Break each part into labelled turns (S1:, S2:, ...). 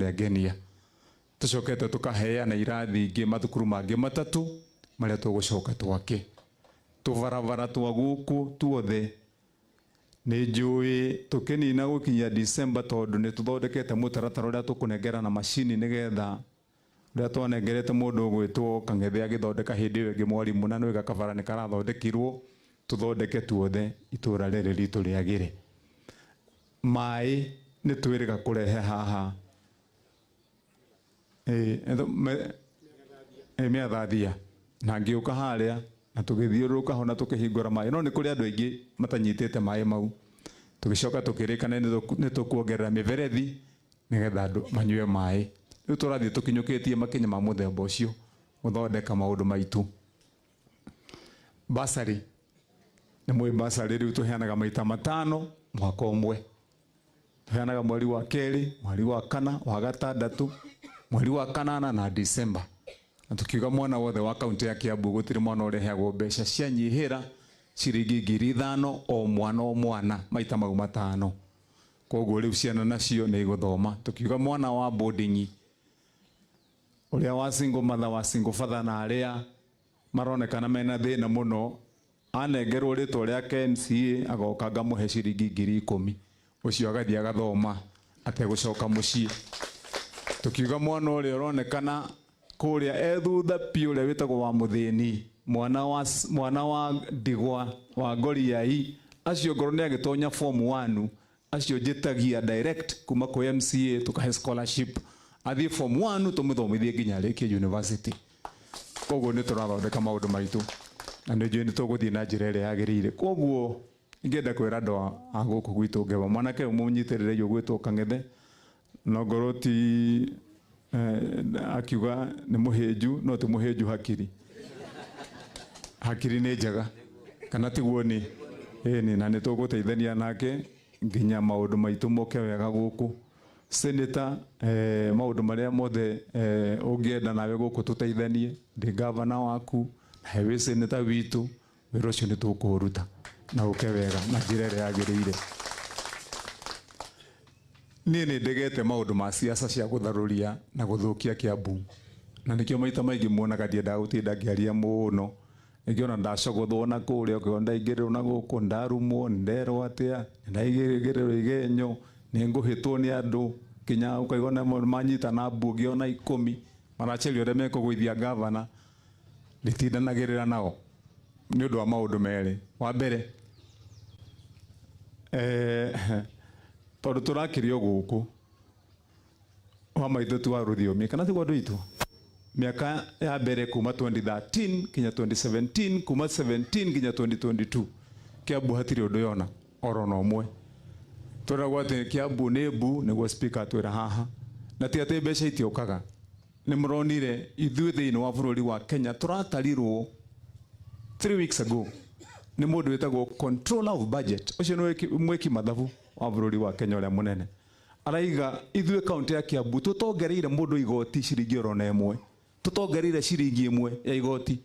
S1: rĩa ngenia tucokete tukaheana irathi ingi mathukuru mangi matatu maria tugucoka twake tuvaravara twa guku tuothe ni njui tukinina gukinya December tondu ni tuthondekete mutaratara uria tukunengera na machine nigetha uria twanengerete mundu gwitwo Kang'ethe agithondeka hindi iyo ingi mwarimu na nwiga kabara ni karathondekirwo tuthondeke tuothe itura riri ritu riagire mai ni twirika kurehe haha miathathia na ngiuka haria na tugithiuruka hona tukihingura mai no ni kuri andu aingi matanyitite mai mau tugicoka tukirikana ni tukuongerera miverethi nigetha andu manyue mai riu turathie tukinyukitie makinya ma muthemba ucio guthondeka maundu maitu basari ni mwe basari riu tuheanaga maita matano mwaka umwe tuheanaga mweri wa keri mweri wa kana wa gatandatu mweri wa kanana na December na tukiuga mwana wothe wa kaunti ya Kiambu gutiri mwana ureheagwo mbeca cia nyihira ciringi 5,000 o mwana maita mau matano koguo riu ciana nacio ni guthoma tukiuga mwana wa boarding uria wa single mother wa single father na aria maronekana mena thina muno anengerwo ritwa ria KMCA agoka ngamuhe ciringi 10,000 ucio agathia agathoma ategucoka mucii tukiuga mwana uria uronekana kuria ethutha pi uria witagwo wa muthini mwana wa ndigwa wa Ngoriai acio ngoro ni agitonya form 1 acio njitagia direct kuma kwa MCA tukahe scholarship athie form 1 tumuthomithie nginya rĩkie university koguo ni turathondeka maundu maitu na nĩ njũĩ nĩ tũgũthiĩ na njĩra ĩrĩa yagĩrĩire koguo ingĩenda kwĩra andũ a gũkũ gwitũ Ngema mwanake mũnyitĩrĩre gwĩtwo Kang'ethe no ngorwo ti akiuga nĩ mũhĩnju no ti mũhĩnju hakiri nĩ njega kana tiguo ni ni na nĩ tũgũteithania nake nginya maũndũ maitũ moke wega gũkũ senator maũndũ marĩa mothe ũngĩenda nawe gũkũ tũteithanie ndĩ governor waku hewe senator witũ wĩra ũcio nĩ tũkũruta na ũke wega na njĩra ĩrĩa yagĩrĩire niĩ nĩ ndegete maũndũ ma siasa cia gũtharuria na gũthũkia Kiambu na nĩkĩo maita maingĩ muonaga ndiendaga gũtinda ngĩaria mũno nĩkĩona ndacogothwo na kũrĩa ũkĩona ndaingĩrĩrwo na gũkũ ndarumwo nderwo atĩa ndaigĩrĩrwo igenyo nĩ ngũhĩtwo nĩ andũ kinya ũkaigona manyita na mbunge ona 10 maracerio ũrĩa mekũgũithia gavana nditindanagĩrĩra nao nĩ ũndũ wa maũndũ merĩ wa mbere tondũ tũrakĩrio gũkũ wa maitũ tu wa rũthiomi kana tiguo andũ aitũ miaka ya mbere kuma 2013 kinya 2017 kuma 17 nginya 2022 Kiambu hatirĩ ũndũ yona oro no ũmwe tũragwo atĩ Kiambu nĩ mbu nĩguo speaker atwĩra haha na ti atĩ mbeca itiũkaga nĩ mũronire ithuĩ thĩinĩ wa bũrũri wa Kenya tũratarirwo 3 weeks ago nĩ mũndũ wĩtagwo controller of budget ũcio nĩ mweki mathabu wa bũrũri wa Kenya ũrĩa mũnene araiga ithuĩ kaunti ya Kiambu tũtongereire mũndũ igoti ciringi oro na ĩmwe tutongereire ciringi 1 ya igoti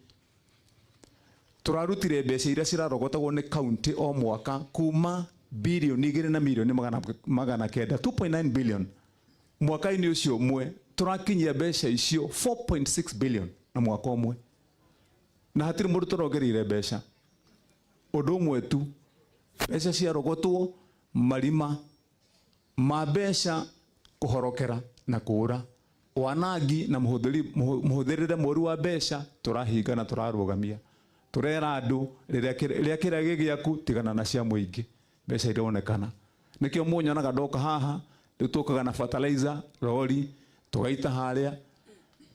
S1: turarutire mbeca iria cirarogotagwo ni kaunti o mwaka kuma bilioni 2 na milioni magana kenda 2.9 billion mwaka-inĩ ũcio ũmwe turakinyia mbeca icio 4.6 billion na mwaka ũmwe na hatirĩ mũndũ turongereire mbeca ũndũ ũmwe tu mbeca ciarogotwo marima ma mbeca kuhorokera na kũra wanangi na muhũthĩrĩre moru wa mbeca turahinga na turarũgamia turera andu rĩrĩa kĩrĩa gĩaku tigana na cia mũingĩ mbeca ironekana nĩkĩo mũnyonaga ndoka haha rĩu tũkaga na fertilizer lori tugaita harĩa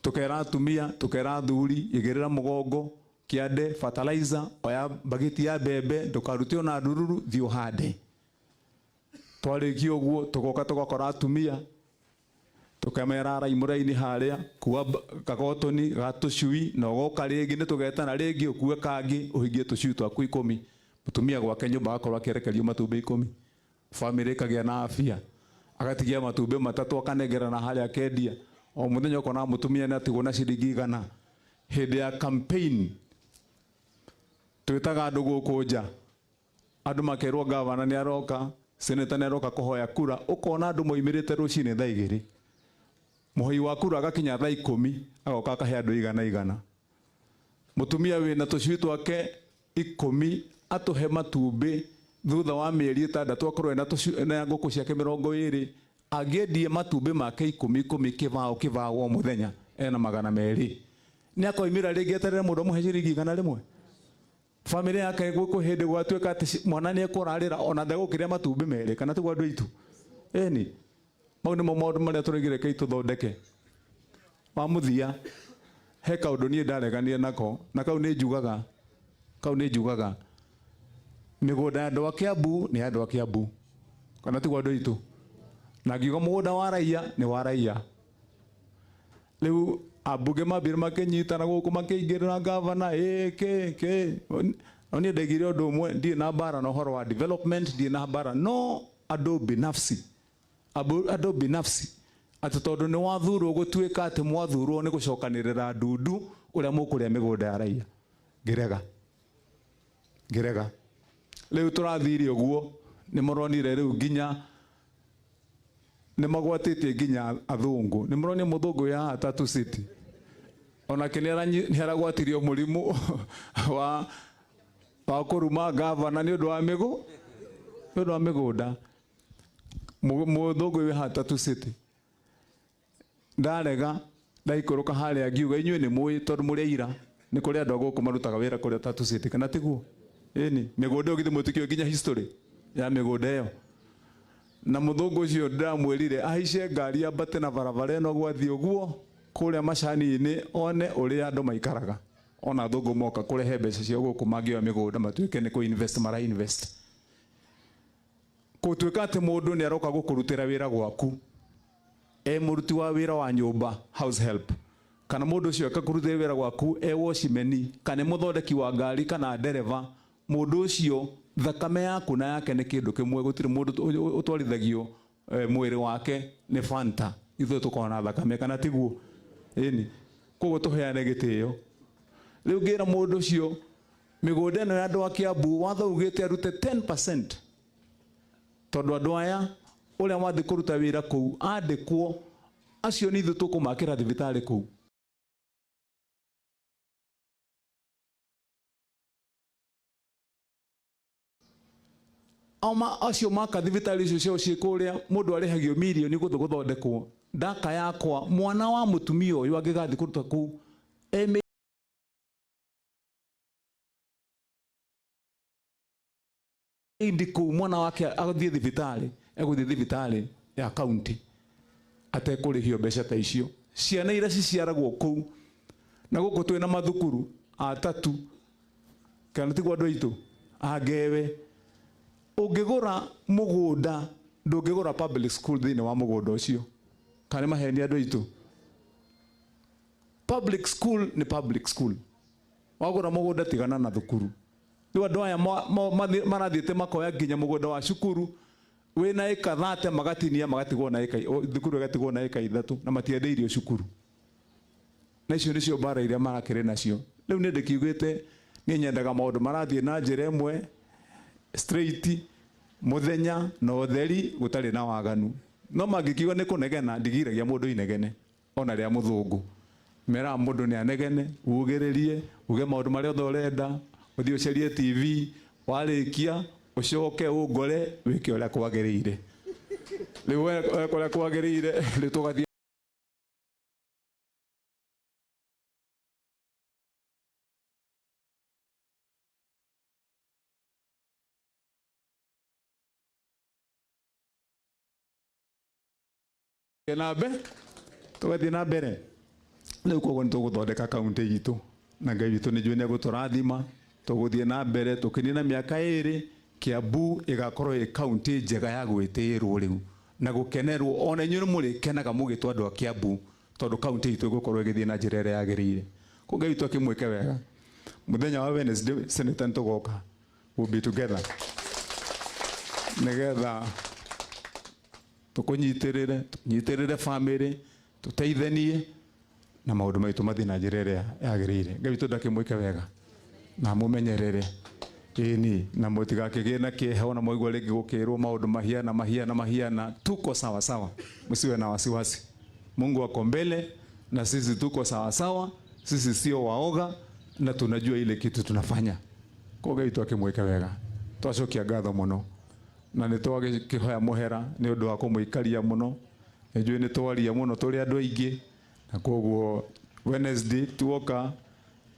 S1: tukera atumia tukera athuri igĩrĩra mũgongo kĩande fertilizer oya bagiti ya mbembe ndukarute ona ndururu thiũ hande twarĩkia ũguo tugoka tugakora atumia tukamera raimũra-inĩ harĩa kuwa kagotoni gatũcui na ũgoka rĩngĩ nĩ tũgetana rĩngĩ ũkue kangĩ ũhingie tũcui twaku 10 mũtumia gwake nyũmba akorwo akĩrekerio matumbĩ 10 family ĩkagĩa na afya agatigia matumbĩ 3 akanengera na harĩa akendia o mũthenya ũkona mũtumia nĩ atigwo na ciringi 100 hĩndĩ ya campaign twĩtaga andũ gũkũ nja andũ makerwo gavana nĩ aroka senator nĩ aroka kũhoya kura ũkona andũ moimĩrĩte rũcinĩ thaa 2 muhoi wa kura agakinya thaa 10 agoka akahe andu 100 mutumia wina tucui twake 10 atuhe matumbi thutha wa mieri 6 akorwo na nguku ciake 20 agiendie matumbi make 10 kivao muthenya ena 200 ni akoimira ringi eterere mundu muhe ciringi 100 family yake guku hindi gwatuika ati mwana ni ekurarira ona ndagukiria matumbi mere kana tiguo andu itu eni mau ni maundu maria turigire kai tuthondeke wa muthia he kaundu nie ndaregania nako na kau ni njugaga migunda andu a Kiambu ni andu a Kiambu kana tiguo andu itu na ngiuga mugunda wa raia ni wa raia riu abuge mabir makenyitana guku makeingirira gavana oni ndegire undu umwe ndi na bara na horo wa development ndi na bara no andu binafsi ati tondu ni wathurwo gutuika ati mwathurwo ni gucokanirira ndundu uria mukuria migunda ya raia ngirega riu turathire uguo ni muronire riu nginya ni magwatitie nginya athungu ni muronie muthungu ya Tatu City ona kinera ni aragwatirio murimu wa kuruma gavana ni undu wa migunda muthungu ya Tatu City ndarega ndaikuruka haria ngiuga inyuĩ ni muĩ tondu muri ira ni kuri andu aguku marutaga wira kuri Tatu City kana tiguo eni migunda ugithi mutikio nginya history ya migunda iyo na muthungu ucio ndamwirire ahice ngari ambate na barabara eno gwathi uguo kuria macani-ini one uria andu maikaraga ona thungu moka kurehe mbeca cia guku mangioya migunda matuike ni ku invest mara invest kutuika ati mundu ni aroka gukurutira wira gwaku muruti wa wira wa nyumba house help kana mundu ucio akakurutira wira gwaku watchman kana muthondeki wa ngari kana dereva mundu ucio thakame yaku na yake ni kindu kimwe gutire mundu utwarithagio mwiri wake ni Fanta ithu tukona thakame kana tiguo eni koguo tuheane gitio riu ngira mundu ucio migunda eno ya andu a Kiambu wathaugite arute 10% tondu andu aya uria wathi kuruta wira kuu andikwo acio ni ithu tukumakira thibitari kuu Oma acio maka thibitari icio cio cikuria mundu arihagio milioni guthondekwo ndaka yakwa mwana wa mutumia uyu angigathi kuruta ku indiku mwana wake aguthie thibitari ya county atekurihio mbeca ta icio ciana ira ciciaragwo kuu na guku twina mathukuru atatu kana tiguo andu aitu angewe ungigura mugunda ndungigura public school thini wa mugunda ucio kana maheni andu aitu public school ni public school wagura mugunda tigana na thukuru riu andu aya marathiite makoya nginya mugunda wa cukuru wina eka 30 magatinia magatigwo na eka thukuru igatigwo na eka 3 na matiendeirio cukuru na icio nicio bara iria marakire nacio riu ni ndikiugite ni nyendaga maundu marathie na njira imwe straight muthenya na utheri gutari na waganu no mangikiuga ni kunegena ndigiragia mundu inegene ona ria muthungu mera mundu ni anegene ugiririe uge maundu maria uthorenda uthio cerie TV warikia ucoke ungore wike uria kwagiriire riu uria kwagiriire riu tugathie tugathie na mbere riu koguo nituguthondeka kaunti itu na Ngai witu ni jwene guturathima tuguthie na mbere tukinie na miaka 2 Kiambu igakorwo i kaunti njega ya gwitirwo riu na gukenerwo ona inyuĩ muri kenaga mugitwa andu a Kiambu tondu kaunti itu igukorwo igithie na njira ĩrĩa yagĩrĩire ko Ngai witu akimwike wega muthenya wa Wednesday Senator ntugoka we'll be together nigetha tukunyitirire family tuteithanie na maundu maitu mathie na njira ĩrĩa yagĩrĩire Ngai witu ndakimwike wega na mumenyerere ni na mutigakigie na kieha na moigwa ringi gukirwo maundu mahiana tuko sawa sawa musiwe na wasiwasi Mungu ako mbele na sisi tuko sawa sawa, sisi sio waoga na tunajua ile kitu tunafanya. Kwa gaitwa kimweke wega. Twacokia ngatho muno. Na nitwage kihoya muhera ni undu wa kumuikaria muno. Ejwe ni twaria muno turi andu aingi. Na koguo Wednesday tuoka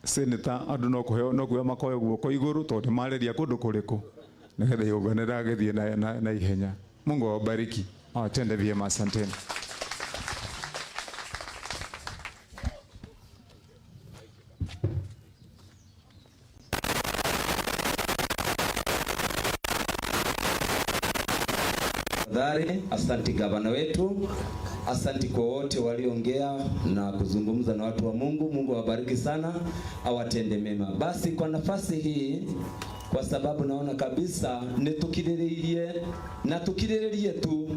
S1: senator andu no kuheo makoyo guoko iguru tondu mareria kundu kuriku. Nigetha yogane ndagethie na ihenya. Mungu awabariki. Awatende vyema, asanteni.
S2: Asante gavana wetu, asante kwa wote waliongea na kuzungumza na watu wa Mungu. Mungu awabariki sana, awatende mema. Basi kwa nafasi hii, kwa sababu naona kabisa nitukiriririe na tukiriririe tu